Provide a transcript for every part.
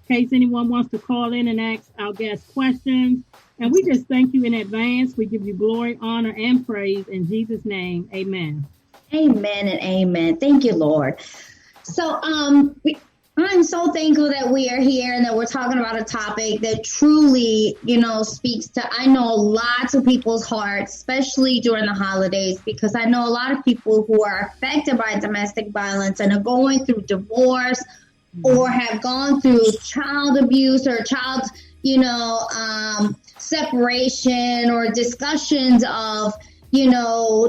case anyone wants to call in and ask our guests questions. And we just thank you in advance. We give you glory, honor, and praise in Jesus' name. Amen. Amen and amen. Thank you, Lord. So, I'm so thankful that we are here and that we're talking about a topic that truly, speaks to, I know, lots of people's hearts, especially during the holidays, because I know a lot of people who are affected by domestic violence and are going through divorce or have gone through child abuse or child, separation or discussions of,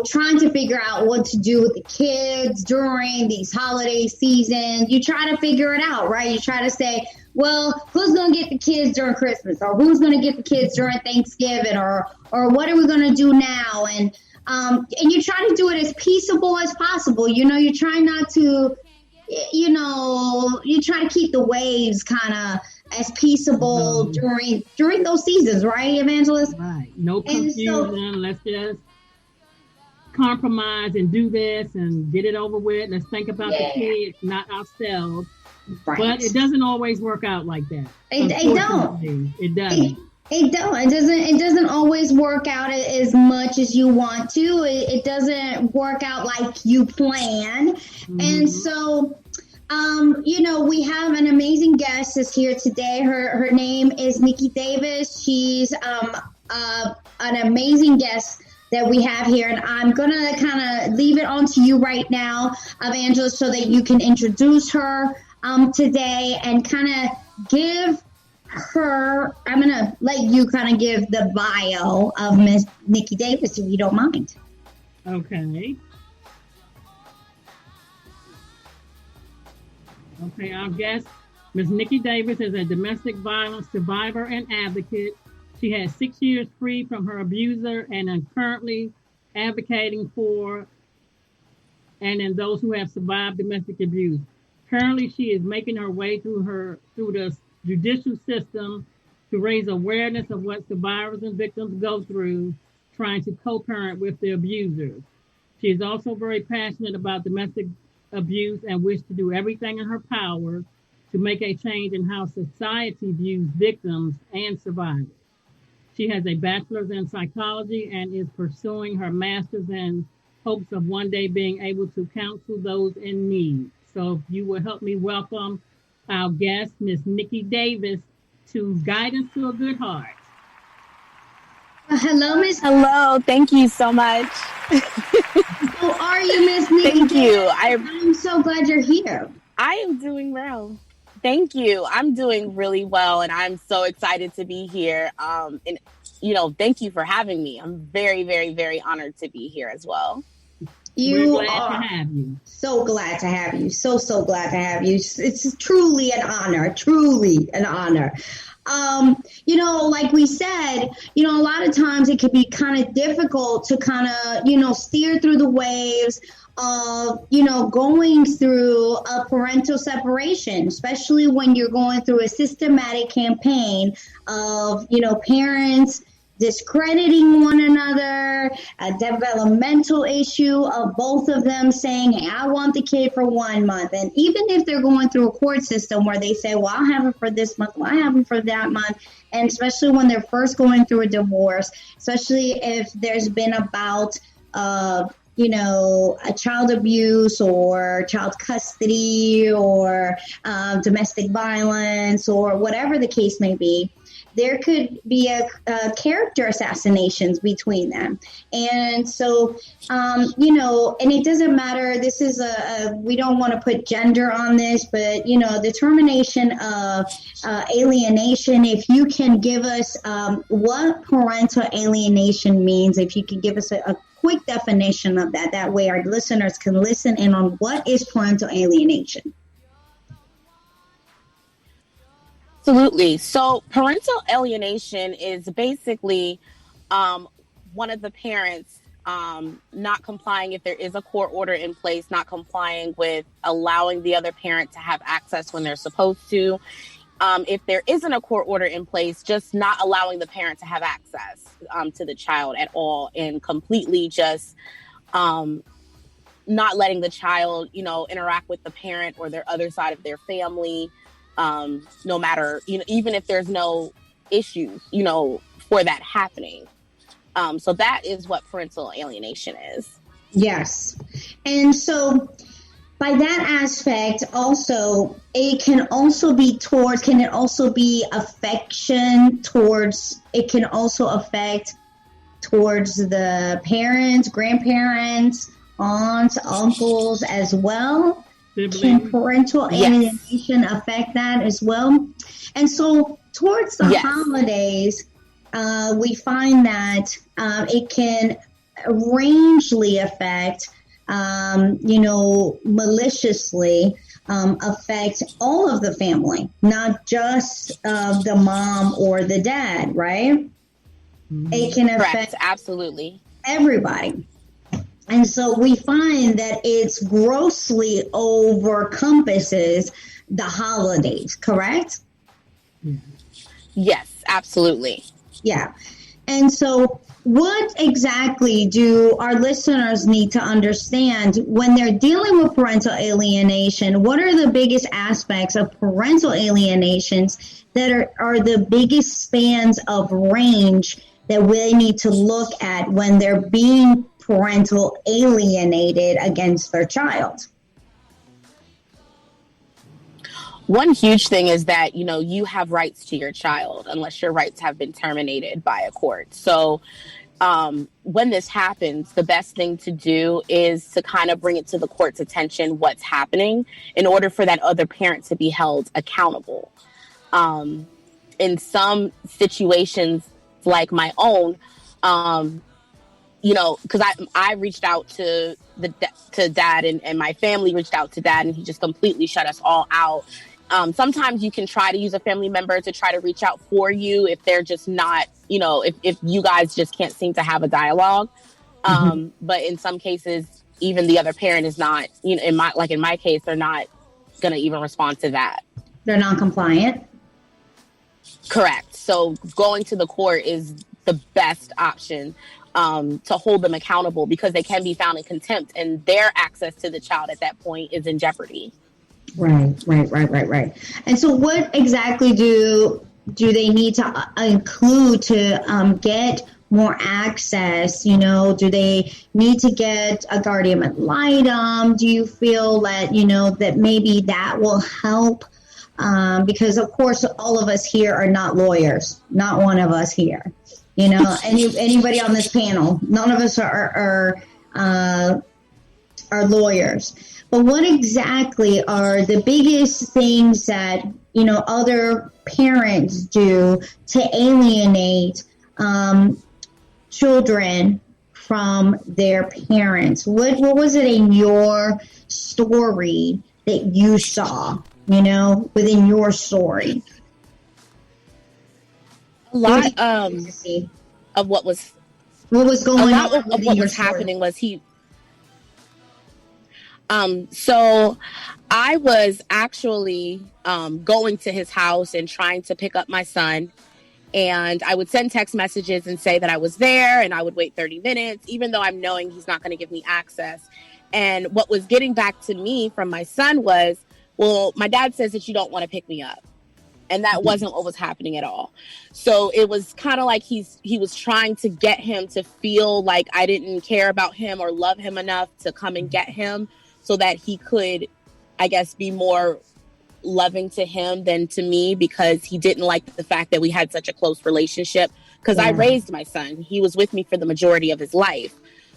trying to figure out what to do with the kids during these holiday seasons. You try to figure it out, right? You try to say, well, who's going to get the kids during Christmas, or who's going to get the kids during Thanksgiving, or what are we going to do now? And you try to do it as peaceable as possible. You try not to, you try to keep the waves kind of as peaceable during those seasons, right, Evangelist? Right. No confusion. Let's just compromise and do this and get it over with. Let's think about the kids, not ourselves. Right. But it doesn't always work out like that. It don't. It doesn't. It doesn't always work out as much as you want to. It doesn't work out like you plan. Mm-hmm. And so, we have an amazing guest is here today. Her name is Nicki Davis. She's an amazing guest that we have here, and I'm gonna kind of leave it on to you right now, Evangelist, so that you can introduce her today and kind of give her. I'm gonna let you kind of give the bio of Miss Nicki Davis, if you don't mind. Okay. Okay, our guest, Ms. Nicki Davis, is a domestic violence survivor and advocate. She has 6 years free from her abuser and is currently advocating for and in those who have survived domestic abuse. Currently, she is making her way through the judicial system to raise awareness of what survivors and victims go through trying to co-parent with their abusers. She is also very passionate about domestic abuse and wishes to do everything in her power to make a change in how society views victims and survivors. She has a bachelor's in psychology and is pursuing her master's in hopes of one day being able to counsel those in need. So if you will help me welcome our guest, Miss Nicki Davis, to Guidance to a Good Heart. Hello, Miss. Hello, thank you so much. How are you, Miss Nicki? Thank you. I'm so glad you're here. I am doing well. Thank you. I'm doing really well, and I'm so excited to be here. And thank you for having me. I'm very, very, very honored to be here as well. We're glad to have you. So glad to have you. So glad to have you. It's truly an honor. Truly an honor. Like we said, a lot of times it could be kind of difficult to kind of, steer through the waves of, going through a parental separation, especially when you're going through a systematic campaign of, parents discrediting one another, a developmental issue of both of them saying, hey, I want the kid for 1 month. And even if they're going through a court system where they say, well, I'll have it for this month, well, I have it for that month. And especially when they're first going through a divorce, especially if there's been about, a child abuse or child custody or domestic violence or whatever the case may be, there could be a character assassinations between them. And so, and it doesn't matter. This is we don't want to put gender on this, but, determination of alienation. If you can give us what parental alienation means, if you can give us a quick definition of that. That way our listeners can listen in on what is parental alienation. Absolutely. So parental alienation is basically one of the parents not complying if there is a court order in place, not complying with allowing the other parent to have access when they're supposed to. If there isn't a court order in place, just not allowing the parent to have access to the child at all, and completely just not letting the child, interact with the parent or their other side of their family. no matter, even if there's no issues, for that happening. So that is what parental alienation is. Yes. And so by that aspect, also, it can also be affection towards, it can also affect towards the parents, grandparents, aunts, uncles as well. Can parental alienation affect that as well? And so towards the holidays, we find that it can rangely affect, maliciously affect all of the family, not just the mom or the dad, right? Mm-hmm. It can affect absolutely everybody. And so we find that it's grossly overcompasses the holidays, correct? Yes, absolutely. Yeah. And so what exactly do our listeners need to understand when they're dealing with parental alienation? What are the biggest aspects of parental alienations that are the biggest spans of range that we need to look at when they're being parental alienated against their child? One huge thing is that, you have rights to your child unless your rights have been terminated by a court. So when this happens, the best thing to do is to kind of bring it to the court's attention what's happening in order for that other parent to be held accountable. In some situations like my own, because I reached out to dad and my family reached out to dad, and he just completely shut us all out. Sometimes you can try to use a family member to try to reach out for you if they're just not, if you guys just can't seem to have a dialogue. But in some cases, even the other parent is not, in my case, they're not going to even respond to that. They're non-compliant. Correct. So going to the court is the best option to hold them accountable, because they can be found in contempt and their access to the child at that point is in jeopardy. Right. And so what exactly do they need to include to get more access? Do they need to get a guardian ad litem? Do you feel that, that maybe that will help? Because, of course, all of us here are not lawyers, not one of us here. Anybody on this panel, none of us are lawyers. But what exactly are the biggest things that, other parents do to alienate children from their parents? What was it in your story that you saw, within your story? A lot of what was going on. A lot of what was happening was so I was actually going to his house and trying to pick up my son, and I would send text messages and say that I was there, and I would wait 30 minutes, even though I'm knowing he's not going to give me access. And what was getting back to me from my son was, well, my dad says that you don't want to pick me up. And that wasn't what was happening at all. So it was kind of like he was trying to get him to feel like I didn't care about him or love him enough to come and get him, so that he could, I guess, be more loving to him than to me, because he didn't like the fact that we had such a close relationship, because I raised my son. He was with me for the majority of his life.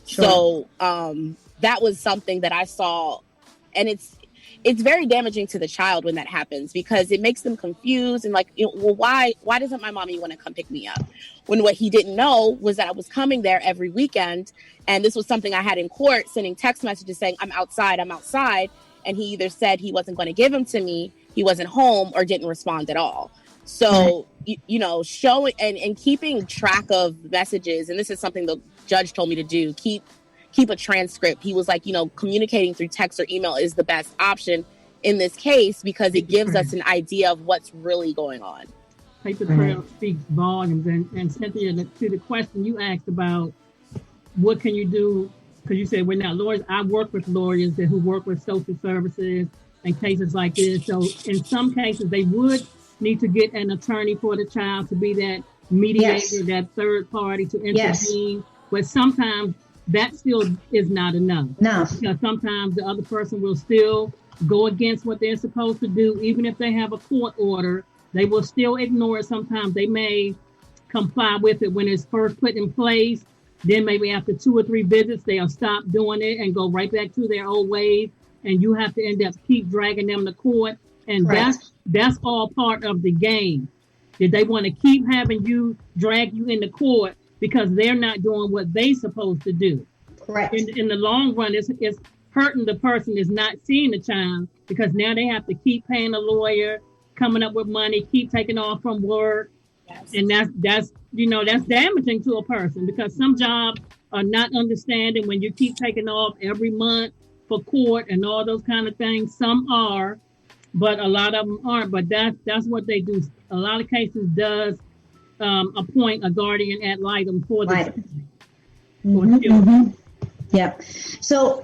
Sure. So that was something that I saw, and it's very damaging to the child when that happens, because it makes them confused and like, well, why doesn't my mommy want to come pick me up? When what he didn't know was that I was coming there every weekend. And this was something I had in court, sending text messages saying, I'm outside. And he either said he wasn't going to give him to me, he wasn't home, or didn't respond at all. So, showing and keeping track of messages. And this is something the judge told me to do. Keep a transcript. He was like, communicating through text or email is the best option in this case, because it gives us an idea of what's really going on. Paper trail speaks volumes. And Cynthia, to the question you asked about what can you do, because you said we're not lawyers. I work with lawyers who work with social services in cases like this. So in some cases, they would need to get an attorney for the child to be that mediator, Yes. that third party to Yes. intervene. But sometimes that still is not enough. No. Because sometimes the other person will still go against what they're supposed to do, even if they have a court order. They will still ignore it. Sometimes they may comply with it when it's first put in place. Then maybe after 2 or 3 visits, they'll stop doing it and go right back to their old ways. And you have to end up keep dragging them to court. And that's all part of the game. That they want to keep having you drag you into court because they're not doing what they're supposed to do. Correct. In the long run, it's hurting the person is not seeing the child because now they have to keep paying a lawyer, coming up with money, keep taking off from work. Yes. And that's damaging to a person because some jobs are not understanding when you keep taking off every month for court and all those kind of things. Some are, but a lot of them aren't. But that's what they do. A lot of cases does appoint a guardian ad litem for the right. Mm-hmm. Yeah. So,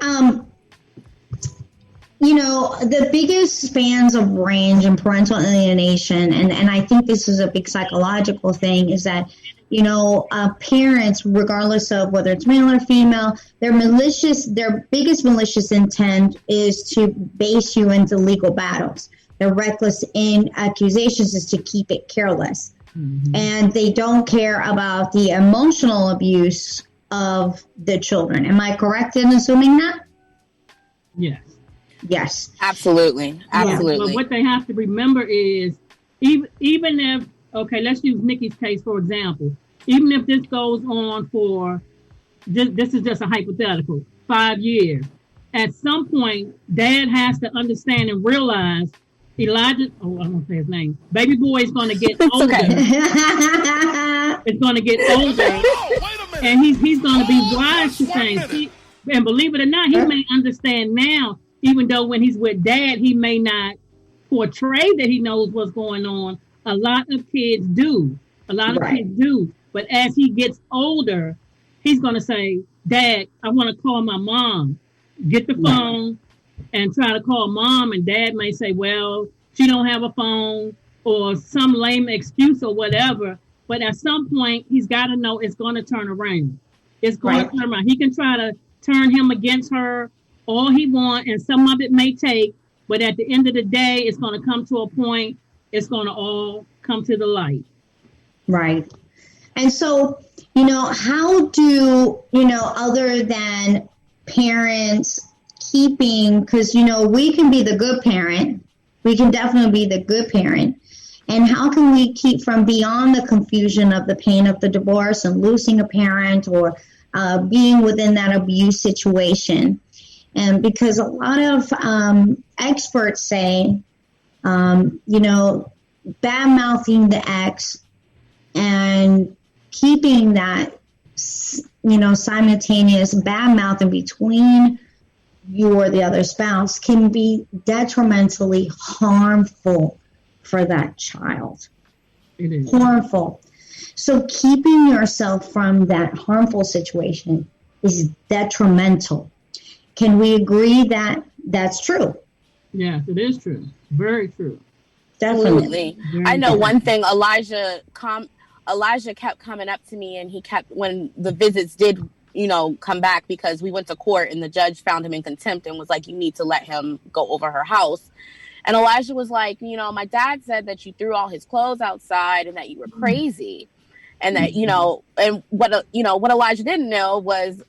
the biggest fans of range and parental alienation, and I think this is a big psychological thing, is that, parents, regardless of whether it's male or female, their biggest malicious intent is to base you into legal battles. Their reckless accusations is to keep it careless. Mm-hmm. And they don't care about the emotional abuse of the children. Am I correct in assuming that? Yes. Yes. Absolutely. Absolutely. But what they have to remember is even if, okay, let's use Nicki's case, for example. Even if this goes on for, this is just a hypothetical, 5 years. At some point, dad has to understand and realize Elijah, I won't say his name, baby boy is going to get older. Okay. It's going to get older. And he's going to be wise to things. And believe it or not, he may understand now, even though when he's with dad, he may not portray that he knows what's going on. A lot of kids do. Kids do. But as he gets older, he's going to say, Dad, I want to call my mom. Get the phone and try to call mom. And dad may say, well, she don't have a phone or some lame excuse or whatever. But at some point, he's got to know it's going to turn around. It's going to turn around. He can try to turn him against her all he wants, and some of it may take. But at the end of the day, it's going to come to a point. It's going to all come to the light. Right. And so, how do, other than parents keeping, because, we can be the good parent. We can definitely be the good parent. And how can we keep from beyond the confusion of the pain of the divorce and losing a parent or being within that abuse situation? And because a lot of experts say, bad-mouthing the ex and keeping that, simultaneous bad-mouthing between you or the other spouse can be detrimentally harmful for that child. It is harmful. So keeping yourself from that harmful situation is detrimental. Can we agree that that's true? Yes, it is true. Very true. Definitely. I know one thing. Elijah kept coming up to me, and he kept, when the visits did, come back, because we went to court and the judge found him in contempt and was like, you need to let him go over her house. And Elijah was like, my dad said that you threw all his clothes outside and that you were crazy. And that, and what Elijah didn't know was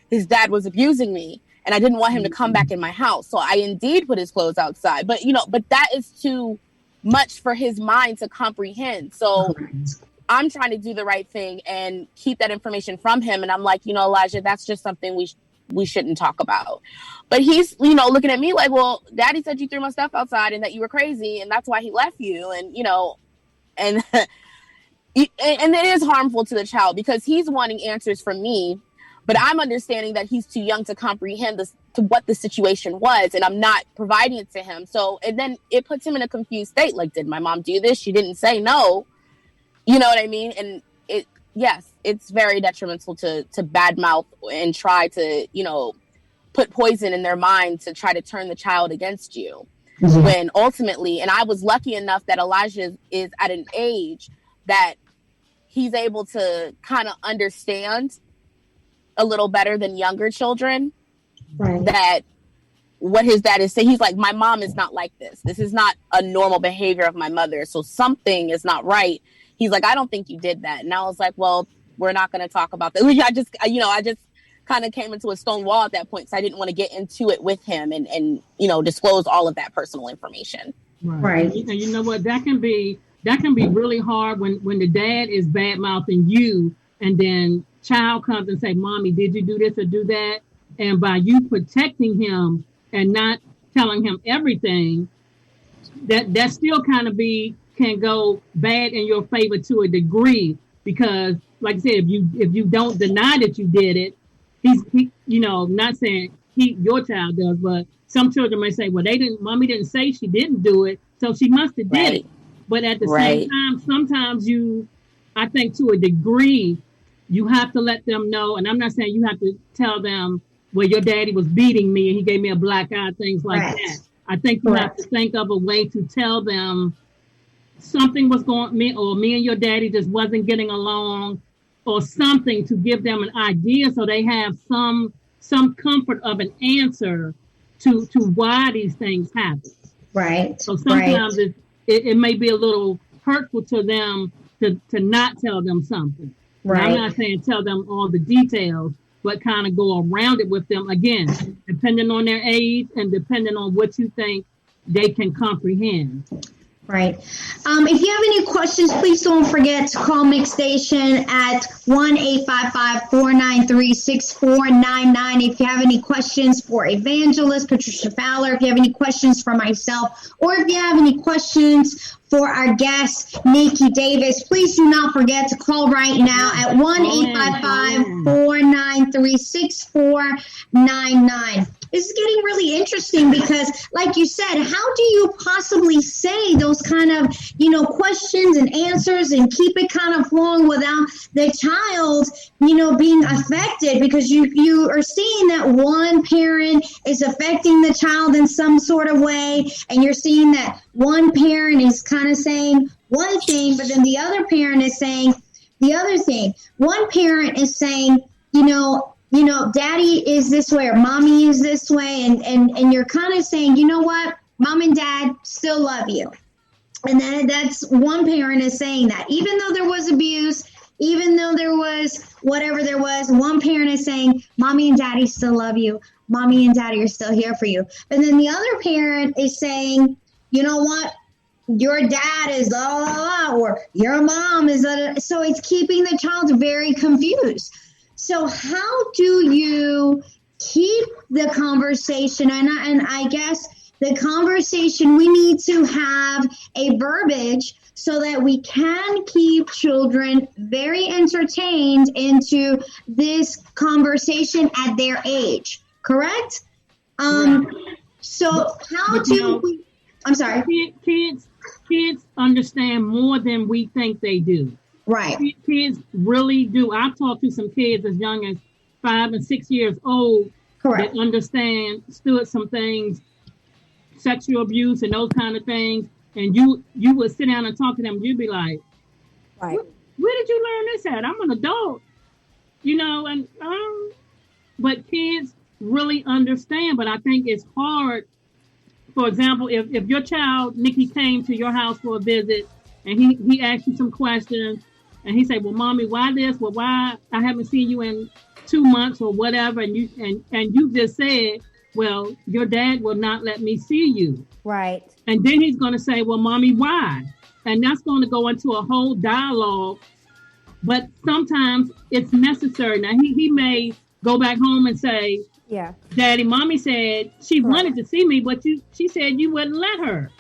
his dad was abusing me, and I didn't want him to come back in my house. So I indeed put his clothes outside. But, but that is too much for his mind to comprehend. So I'm trying to do the right thing and keep that information from him. And I'm like, Elijah, that's just something we shouldn't talk about. But he's, looking at me like, well, Daddy said you threw my stuff outside and that you were crazy, and that's why he left you. And, and and it is harmful to the child because he's wanting answers from me, but I'm understanding that he's too young to comprehend to what the situation was, and I'm not providing it to him. So, and then it puts him in a confused state. Like, did my mom do this? She didn't say no. You know what I mean? And yes, it's very detrimental to badmouth and try to, put poison in their mind to try to turn the child against you. When ultimately, and I was lucky enough that Elijah is at an age that he's able to kind of understand a little better than younger children. Right. That what his dad is saying, he's like, my mom is not like this. This is not a normal behavior of my mother. So something is not right. He's like, I don't think you did that. And I was like, well, we're not going to talk about that. I just kind of came into a stone wall at that point. So I didn't want to get into it with him and disclose all of that personal information. Right. And you know what? That can be really hard when the dad is bad mouthing you, and then child comes and say, Mommy, did you do this or do that? And by you protecting him and not telling him everything, that still kind of can go bad in your favor to a degree, because like I said, if you don't deny that you did it, he not saying your child does, but some children may say, well, Mommy didn't say she didn't do it, so she must have did it. But at the same time, sometimes I think to a degree, you have to let them know, and I'm not saying you have to tell them, well, your daddy was beating me and he gave me a black eye, things like that. I think you have to think of a way to tell them something was going on, me and your daddy just wasn't getting along, or something, to give them an idea so they have some comfort of an answer to why these things happen. Right. So sometimes it may be a little hurtful to them to not tell them something. Right. I'm not saying tell them all the details, but kind of go around it with them, again, depending on their age and depending on what you think they can comprehend. Right. If you have any questions, please don't forget to call Mix Station at 1-855-493-6499. If you have any questions for Evangelist Patricia Fowler, if you have any questions for myself, or if you have any questions for our guest, Nicki Davis, please do not forget to call right now at 1-855-493-6499. This is getting really interesting because, like you said, how do you possibly say those kind of, questions and answers and keep it kind of flowing without the child, being affected? Because you are seeing that one parent is affecting the child in some sort of way, and you're seeing that one parent is kind of saying one thing, but then the other parent is saying the other thing. One parent is saying, daddy is this way or mommy is this way. And you're kind of saying, you know what, mom and dad still love you. And then that's one parent is saying that. Even though there was abuse, even though there was whatever there was, one parent is saying, mommy and daddy still love you. Mommy and daddy are still here for you. And then the other parent is saying, you know what, your dad is blah, blah, blah, or your mom is blah. So it's keeping the child very confused. So how do you keep the conversation? And I guess the conversation, we need to have a verbiage so that we can keep children very entertained into this conversation at their age, correct? So how do we, I'm sorry. Kids understand more than we think they do. Right. Kids really do. I've talked to some kids as young as 5 and 6 years old. Correct. That understood some things, sexual abuse and those kind of things. And you would sit down and talk to them. You'd be like, right. Where did you learn this at? I'm an adult, but kids really understand. But I think it's hard. For example, if your child, Nicki, came to your house for a visit and he asked you some questions and he said, well, mommy, why this? Well, why I haven't seen you in 2 months or whatever. And you just said, well, your dad will not let me see you. Right. And then he's going to say, well, mommy, why? And that's going to go into a whole dialogue. But sometimes it's necessary. Now, he may go back home and say, yeah, Daddy, mommy said she wanted to see me, but she said you wouldn't let her.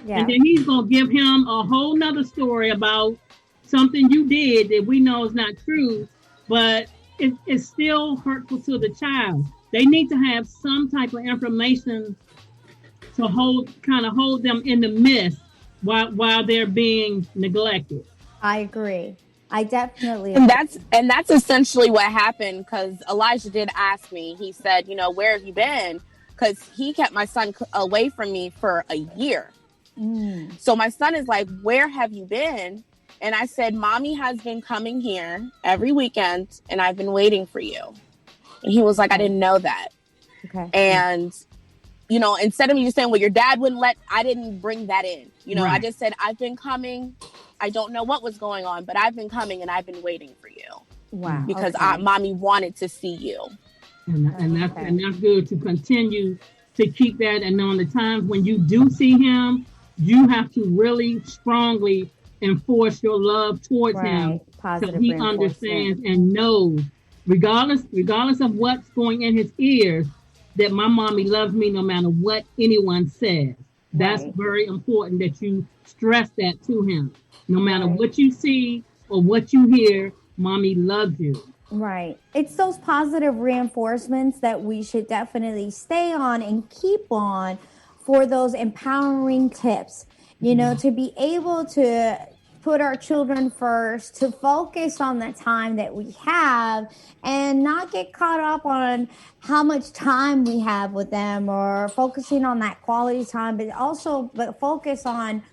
Yeah. And then he's going to give him a whole nother story about something you did that we know is not true, but it's still hurtful to the child. They need to have some type of information to hold them in the midst while they're being neglected. I agree. I definitely And that's essentially what happened, because Elijah did ask me. He said, where have you been? Because he kept my son away from me for a year. So my son is like, where have you been? And I said, mommy has been coming here every weekend and I've been waiting for you. And he was like, I didn't know that. Okay. And, instead of me just saying, well, your dad wouldn't I didn't bring that in. Right. I just said, I've been coming. I don't know what was going on, but I've been coming and I've been waiting for you. Wow. Because okay. mommy wanted to see you. And that's good to continue to keep that. And on the times when you do see him, you have to really strongly enforce your love towards him, so he understands and knows, regardless of what's going in his ears, that my mommy loves me no matter what anyone says. That's very important that you stress that to him. No matter what you see or what you hear, mommy loves you. Right. It's those positive reinforcements that we should definitely stay on and keep on for those empowering tips, to be able to put our children first, to focus on the time that we have and not get caught up on how much time we have with them or focusing on that quality time, but focus on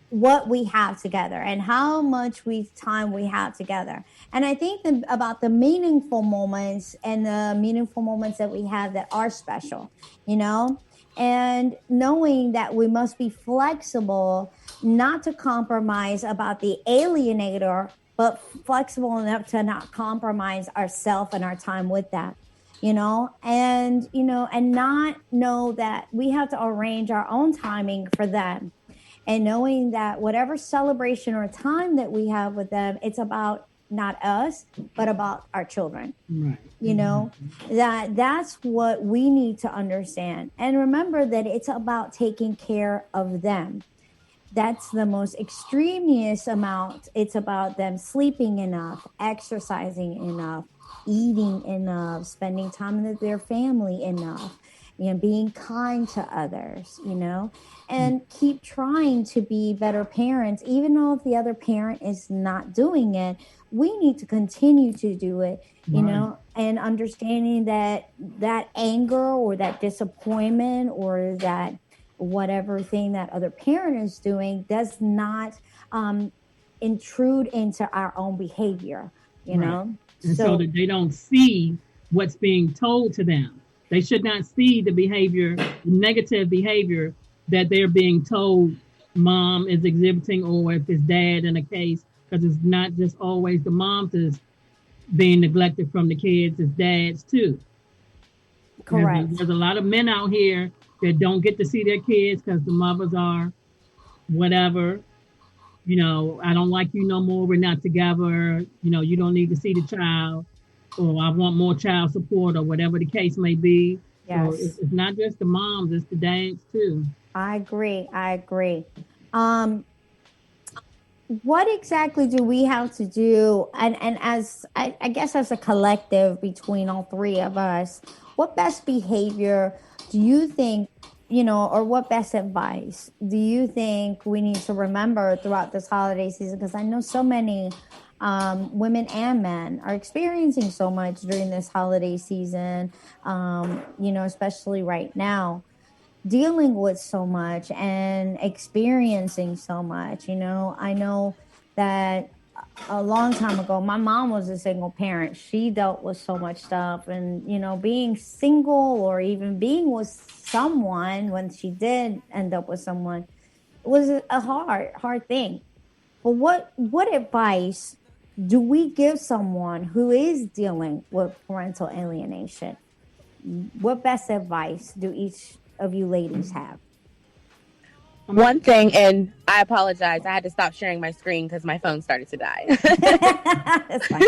what we have together and how much time we have together. And I think about the meaningful moments and the meaningful moments that we have that are special, and knowing that we must be flexible, not to compromise about the alienator, but flexible enough to not compromise ourselves and our time with that, and not know that we have to arrange our own timing for them. And knowing that whatever celebration or time that we have with them, it's about not us, but about our children. Right. That's what we need to understand. And remember that it's about taking care of them. That's the most extremest amount. It's about them sleeping enough, exercising enough, eating enough, spending time with their family enough, being kind to others, and keep trying to be better parents, even though if the other parent is not doing it, we need to continue to do it, and understanding that anger or that disappointment or that whatever thing that other parent is doing does not intrude into our own behavior, And so that they don't see what's being told to them. They should not see the behavior, negative behavior that they're being told mom is exhibiting, or if it's dad in a case, because it's not just always the moms is being neglected from the kids, it's dads too. Correct. There's a lot of men out here that don't get to see their kids because the mothers are whatever, I don't like you no more, we're not together, you don't need to see the child, or I want more child support, or whatever the case may be. Yes. So it's not just the moms, it's the dads too. I agree. What exactly do we have to do? And as I guess as a collective between all three of us, what best behavior do you think, or what best advice do you think we need to remember throughout this holiday season? Because I know so many women and men are experiencing so much during this holiday season, especially right now, dealing with so much and experiencing so much. I know that a long time ago, my mom was a single parent. She dealt with so much stuff, and, being single or even being with someone when she did end up with someone was a hard thing. But what advice do we give someone who is dealing with parental alienation? What best advice do each of you ladies have? One thing, and I apologize, I had to stop sharing my screen because my phone started to die. That's fine.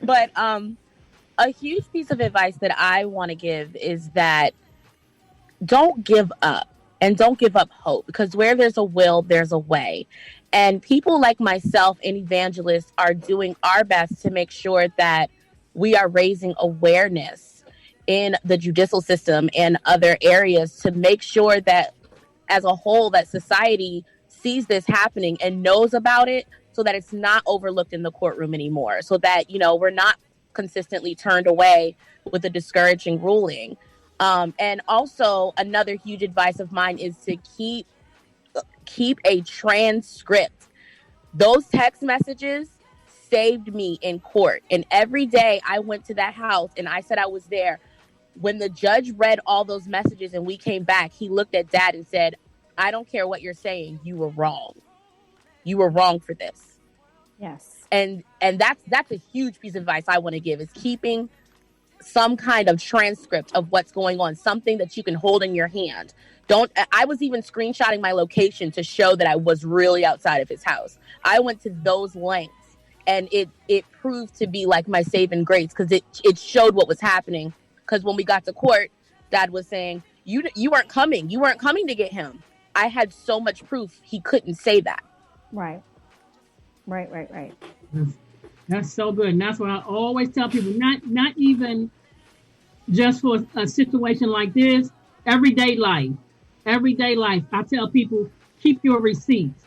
But a huge piece of advice that I want to give is that don't give up, and don't give up hope, because where there's a will, there's a way. And people like myself and evangelists are doing our best to make sure that we are raising awareness in the judicial system and other areas to make sure that as a whole, that society sees this happening and knows about it, so that it's not overlooked in the courtroom anymore, so that, we're not consistently turned away with a discouraging ruling. And also another huge advice of mine is to keep a transcript. Those text messages saved me in court. And every day I went to that house and I said I was there. When the judge read all those messages and we came back, he looked at Dad and said, I don't care what you're saying. You were wrong. You were wrong for this. Yes. And that's a huge piece of advice I want to give, is keeping some kind of transcript of what's going on, something that you can hold in your hand. I was even screenshotting my location to show that I was really outside of his house. I went to those lengths, and it proved to be like my saving grace, because it showed what was happening. Because when we got to court, Dad was saying, you weren't coming. You weren't coming to get him. I had so much proof he couldn't say that. Right. That's so good. And that's what I always tell people, not even just for a situation like this, everyday life. I tell people, keep your receipts.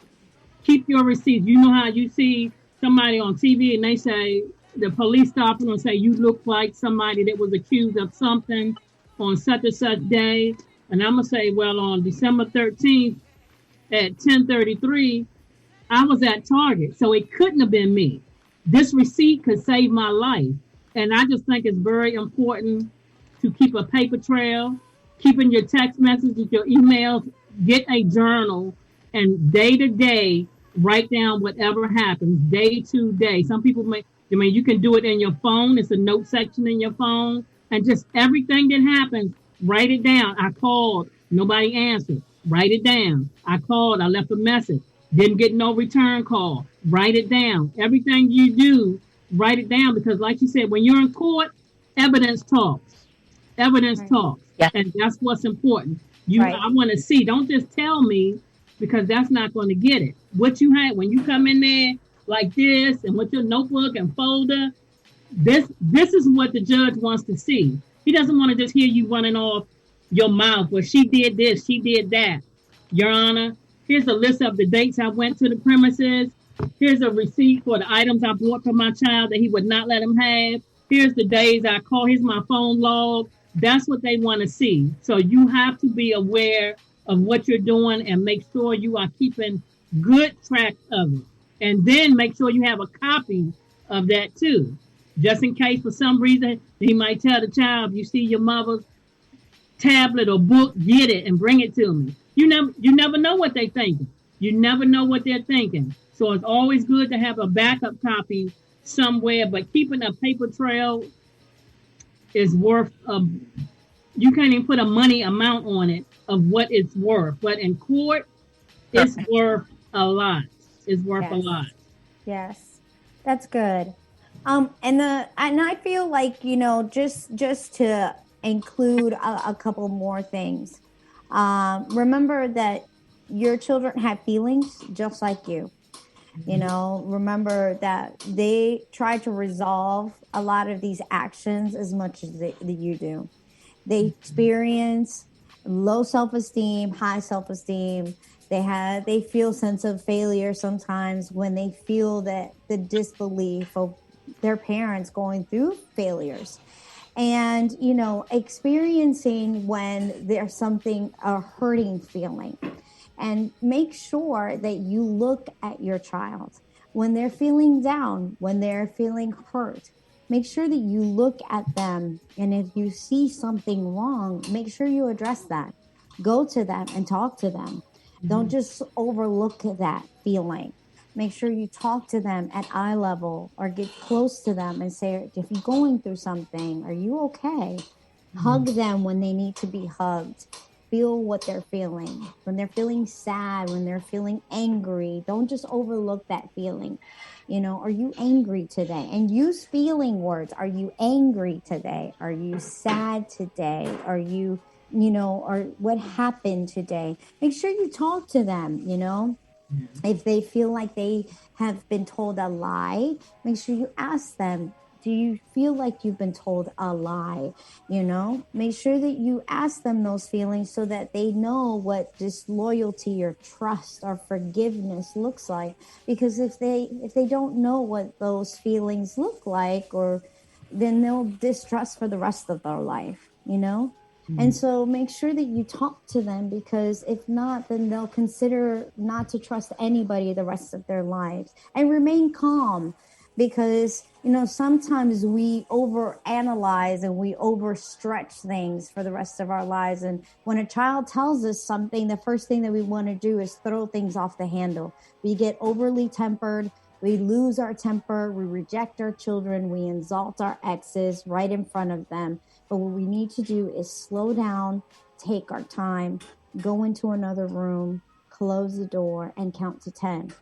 Keep your receipts. You know how you see somebody on TV and they say, the police stop them and say, you look like somebody that was accused of something on such and such day. And I'm going to say, well, on December 13th at 10:33, I was at Target. So it couldn't have been me. This receipt could save my life. And I just think it's very important to keep a paper trail, keeping your text messages, your emails, get a journal, and day to day, write down whatever happens, day to day. Some people you can do it in your phone. It's a note section in your phone. And just everything that happens, write it down. I called, nobody answered. Write it down. I called, I left a message. Didn't get no return call. Write it down. Everything you do, write it down, because like you said, when you're in court, evidence talks. Evidence talks. Yeah. And that's what's important. I want to see. Don't just tell me, because that's not going to get it. What you had when you come in there like this and with your notebook and folder, this is what the judge wants to see. He doesn't want to just hear you running off your mouth. Well, she did this, she did that. Your Honor, here's a list of the dates I went to the premises. Here's a receipt for the items I bought for my child that he would not let him have. Here's the days I called. Here's my phone log. That's what they want to see. So you have to be aware of what you're doing and make sure you are keeping good track of it. And then make sure you have a copy of that too. Just in case for some reason, he might tell the child, if you see your mother's tablet or book, get it and bring it to me. You never know what they're thinking. You never know what they're thinking. So it's always good to have a backup copy somewhere, but keeping a paper trail is worth, you can't even put a money amount on it of what it's worth. But in court, it's worth a lot. It's worth a lot. Yes, that's good. And I feel like, just to include a couple more things. Remember that your children have feelings just like you. Remember that they try to resolve a lot of these actions as much as you do. They experience low self-esteem, high self-esteem. They feel sense of failure sometimes when they feel that the disbelief of their parents going through failures. And, experiencing when there's something, a hurting feeling. And make sure that you look at your child when they're feeling down, when they're feeling hurt. Make sure that you look at them. And if you see something wrong, make sure you address that. Go to them and talk to them. Mm-hmm. Don't just overlook that feeling. Make sure you talk to them at eye level or get close to them and say, if you're going through something, are you okay? Mm-hmm. Hug them when they need to be hugged. Feel what they're feeling. When they're feeling sad, when they're feeling angry, don't just overlook that feeling. Are you angry today? And use feeling words. Are you angry today? Are you sad today? Are you, or what happened today? Make sure you talk to them, If they feel like they have been told a lie, make sure you ask them, do you feel like you've been told a lie? Make sure that you ask them those feelings so that they know what disloyalty or trust or forgiveness looks like. Because if they don't know what those feelings look like, or then they'll distrust for the rest of their life. And so make sure that you talk to them, because if not, then they'll consider not to trust anybody the rest of their lives. And remain calm, because, sometimes we overanalyze and we overstretch things for the rest of our lives. And when a child tells us something, the first thing that we want to do is throw things off the handle. We get overly tempered. We lose our temper. We reject our children. We insult our exes right in front of them. But what we need to do is slow down, take our time, go into another room, close the door, and count to 10.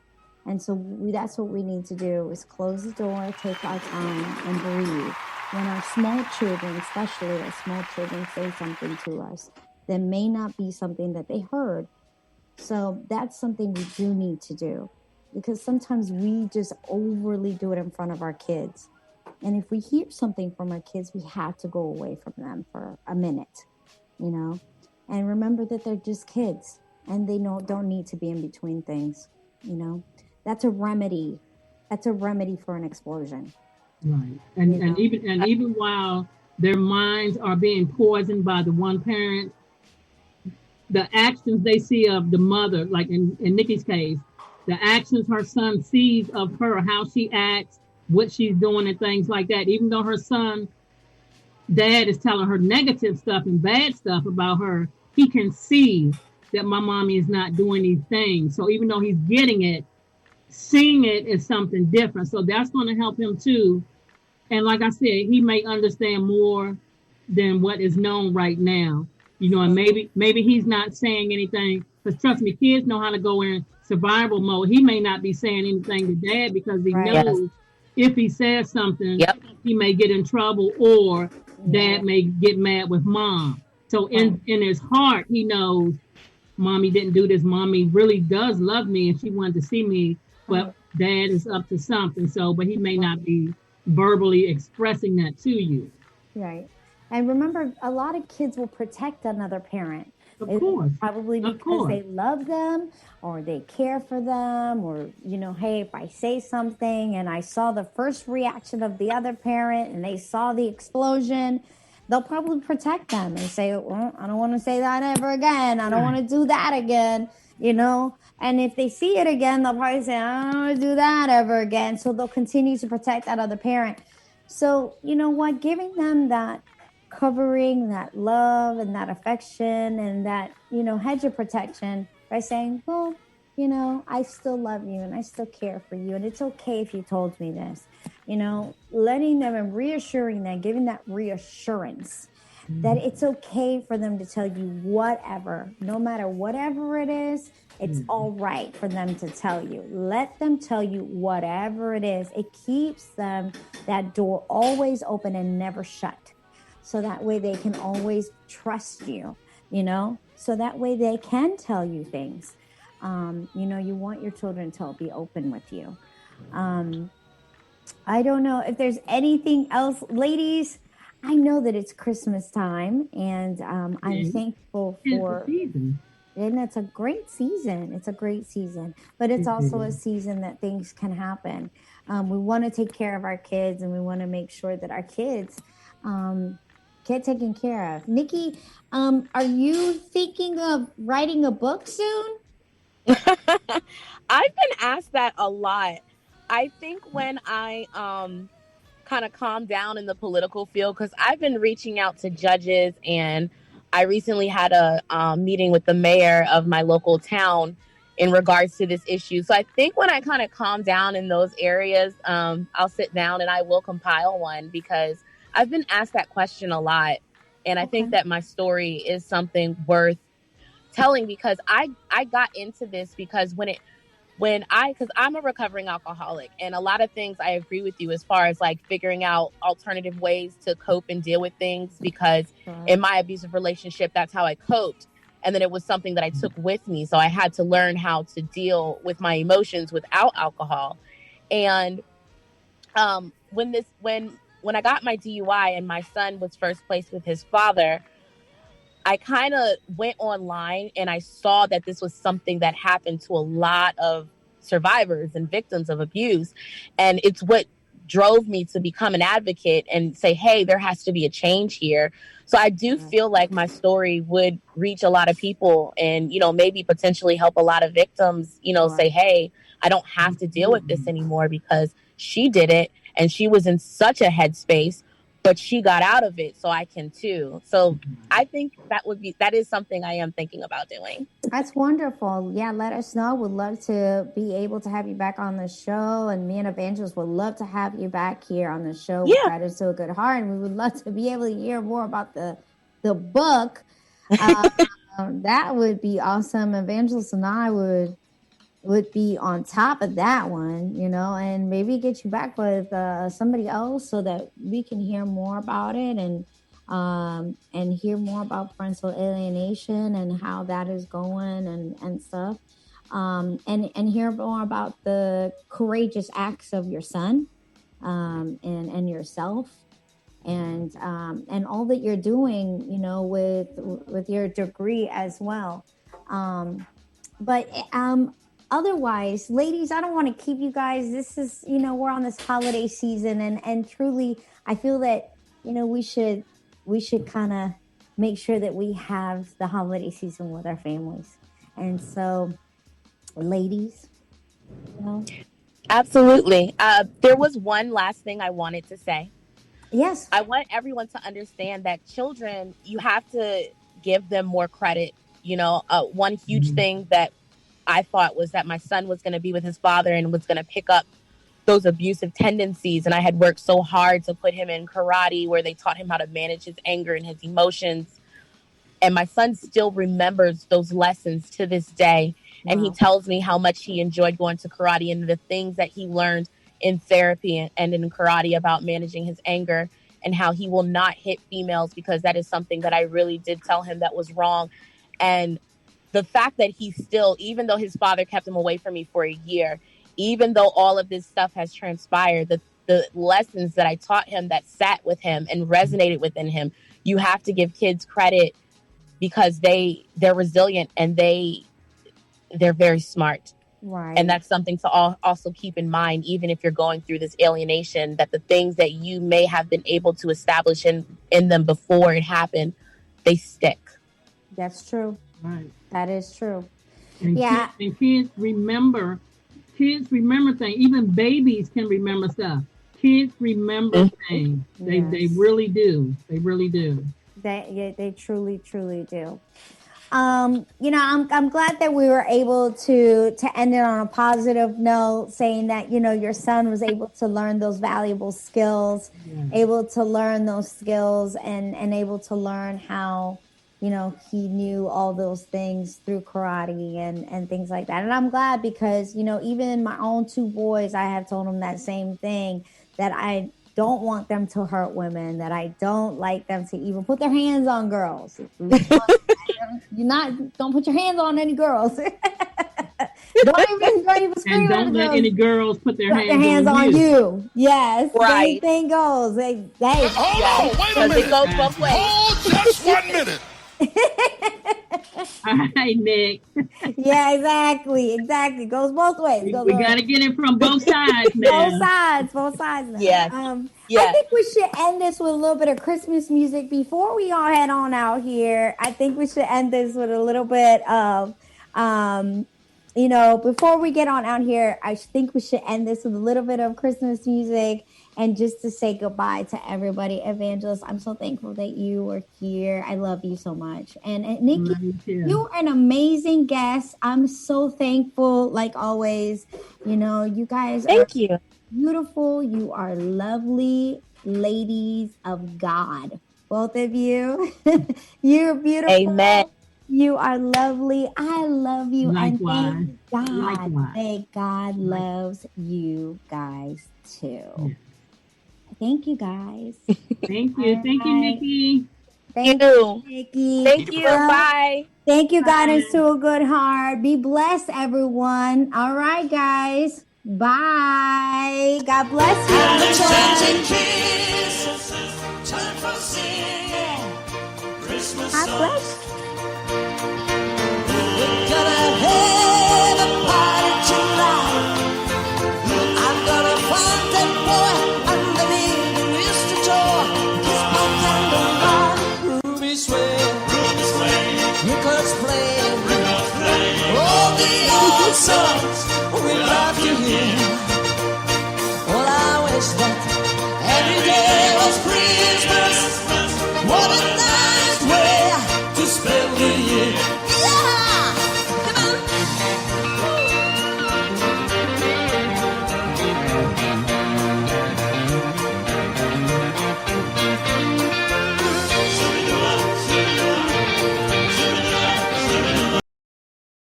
And so that's what we need to do, is close the door, take our time, and breathe. When our small children, especially our small children, say something to us that may not be something that they heard. So that's something we do need to do, because sometimes we just overly do it in front of our kids. And if we hear something from our kids, we have to go away from them for a minute, and remember that they're just kids and they don't need to be in between things. That's a remedy. That's a remedy for an explosion. Right. And even while their minds are being poisoned by the one parent, the actions they see of the mother, like in Nikki's case, the actions her son sees of her, how she acts, what she's doing and things like that, even though her son, dad, is telling her negative stuff and bad stuff about her, he can see that my mommy is not doing these things. So even though he's getting it, seeing it is something different. So that's going to help him too. And like I said, he may understand more than what is known right now. And maybe he's not saying anything, because trust me, kids know how to go in survival mode. He may not be saying anything to dad because he knows if he says something, he may get in trouble, or dad may get mad with mom. So in his heart, he knows mommy didn't do this. Mommy really does love me and she wanted to see me, but dad is up to something. So, but he may not be verbally expressing that to you. Right. And remember, a lot of kids will protect another parent. Of course. Probably because they love them, or they care for them, or, hey, if I say something and I saw the first reaction of the other parent and they saw the explosion, they'll probably protect them and say, well, I don't want to say that ever again. I don't want to do that again, And if they see it again, they'll probably say, I don't want to do that ever again. So they'll continue to protect that other parent. So, giving them that covering, that love and that affection and that, hedge of protection by saying, well, I still love you and I still care for you. And it's okay if you told me this, letting them and reassuring them, giving that reassurance that it's okay for them to tell you whatever, no matter whatever it is, it's all right for them to tell you. Let them tell you whatever it is. It keeps them, that door always open and never shut. So that way they can always trust you, so that way they can tell you things. You want your children to be open with you. I don't know if there's anything else, ladies. I know that it's Christmas time, and I'm thankful for, and it's a great season. It's a great season, but it's also a season that things can happen. We want to take care of our kids, and we want to make sure that our kids get taken care of. Nikki, are you thinking of writing a book soon? I've been asked that a lot. I think when I kind of calm down in the political field, because I've been reaching out to judges, and I recently had a meeting with the mayor of my local town in regards to this issue. So I think when I kind of calm down in those areas, I'll sit down and I will compile one, because I've been asked that question a lot. And I think that my story is something worth telling, because I got into this because because I'm a recovering alcoholic, and a lot of things I agree with you as far as like figuring out alternative ways to cope and deal with things, because in my abusive relationship, that's how I coped. And then it was something that I took with me. So I had to learn how to deal with my emotions without alcohol. And when when I got my DUI and my son was first placed with his father, I kind of went online and I saw that this was something that happened to a lot of survivors and victims of abuse. And it's what drove me to become an advocate and say, hey, there has to be a change here. So I do feel like my story would reach a lot of people and, maybe potentially help a lot of victims, say, hey, I don't have to deal with this anymore because she did it and she was in such a headspace, but she got out of it, so I can too. So I think that is something I am thinking about doing. That's wonderful. Yeah, let us know. Would love to be able to have you back on the show. And me and Evangelist would love to have you back here on the show. Yeah. That is so good heart. And we would love to be able to hear more about the book. That would be awesome. Evangelist and I would be on top of that one, and maybe get you back with somebody else so that we can hear more about it and hear more about parental alienation and how that is going and stuff. And hear more about the courageous acts of your son and yourself and all that you're doing, with your degree as well. But otherwise, ladies, I don't want to keep you guys. This is, we're on this holiday season and truly, I feel that, we should kind of make sure that we have the holiday season with our families. And so, ladies, Absolutely. There was one last thing I wanted to say. Yes. I want everyone to understand that children, you have to give them more credit. One huge thing that I thought was that my son was going to be with his father and was going to pick up those abusive tendencies. And I had worked so hard to put him in karate where they taught him how to manage his anger and his emotions. And my son still remembers those lessons to this day. Wow. And he tells me how much he enjoyed going to karate and the things that he learned in therapy and in karate about managing his anger and how he will not hit females because that is something that I really did tell him that was wrong. And the fact that he still, even though his father kept him away from me for a year, even though all of this stuff has transpired, the lessons that I taught him that sat with him and resonated within him, you have to give kids credit because they're resilient and they're very smart. Right. And that's something to also keep in mind, even if you're going through this alienation, that the things that you may have been able to establish in them before it happened, they stick. That's true. Right. That is true. And yeah. Kids remember things. Even babies can remember stuff. Kids remember things. They really do. They really do. They truly, truly do. I'm glad that we were able to end it on a positive note, saying that, your son was able to learn those valuable skills, able to learn those skills and able to learn how, he knew all those things through karate and things like that. And I'm glad because, even my own two boys, I have told them that same thing, that I don't want them to hurt women, that I don't like them to even put their hands on girls. Don't put your hands on any girls. don't even scream and don't let any girls put their hands on you. Yes, right. Anything goes. Hold on, wait a minute. It goes both ways. Hold just 1 minute. All right, Nick. Yeah, exactly. Goes both ways. We got to get it from both sides now. both sides now. Yes. I think we should end this with a little bit of Christmas music before we all head on out here. I think we should end this with a little bit of, before we get on out here, I think we should end this with a little bit of Christmas music. And just to say goodbye to everybody. Evangelist, I'm so thankful that you were here. I love you so much. And Nicki, you are an amazing guest. I'm so thankful, like always. You guys Thank you. Beautiful. You are lovely ladies of God. Both of you. You're beautiful. Amen. You are lovely. I love you. Likewise. And thank God. Likewise. Thank God loves you guys too. Yeah. Thank you, guys. Thank you. Thank you, Nicki. Thank you, Nicki. Thank you. Bye. Thank you, guidance to a good heart. Be blessed, everyone. All right, guys. Bye. God bless you. God bless you. We're gonna have a party tonight. I'm gonna find that boy underneath the Mr. Door. Kiss my candlelight. Ruby sway. Records play. All the old songs we love to hear.